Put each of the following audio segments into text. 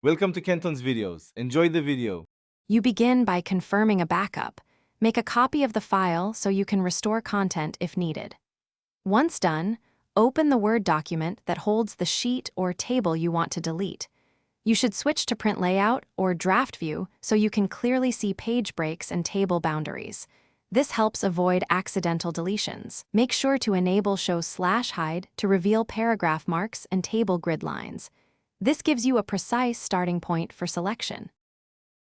Welcome to Kenton's videos. Enjoy the video. You begin by confirming a backup. Make a copy of the file so you can restore content if needed. Once done, open the Word document that holds the sheet or table you want to delete. You should switch to print layout or draft view so you can clearly see page breaks and table boundaries. This helps avoid accidental deletions. Make sure to enable show/hide to reveal paragraph marks and table grid lines. This gives you a precise starting point for selection.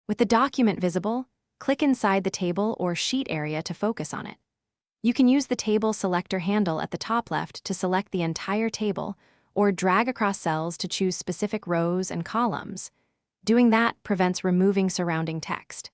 With the document visible, click inside the table or sheet area to focus on it. You can use the table selector handle at the top left to select the entire table, or drag across cells to choose specific rows and columns. Doing that prevents removing surrounding text.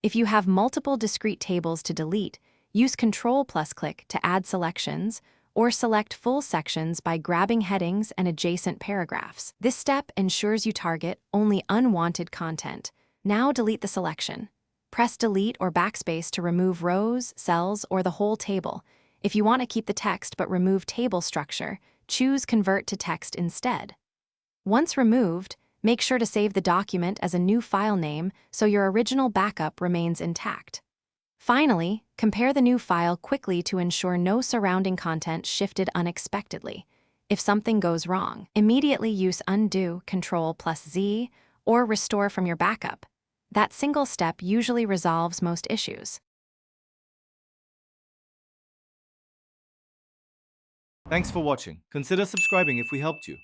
If you have multiple discrete tables to delete, use Ctrl+click to add selections, or select full sections by grabbing headings and adjacent paragraphs. This step ensures you target only unwanted content. Now delete the selection. Press Delete or Backspace to remove rows, cells, or the whole table. If you want to keep the text but remove table structure, choose Convert to Text instead. Once removed, make sure to save the document as a new file name so your original backup remains intact. Finally, compare the new file quickly to ensure no surrounding content shifted unexpectedly. If something goes wrong, immediately use Undo, Ctrl+Z, or Restore from your backup. That single step usually resolves most issues. Thanks for watching. Consider subscribing if we helped you.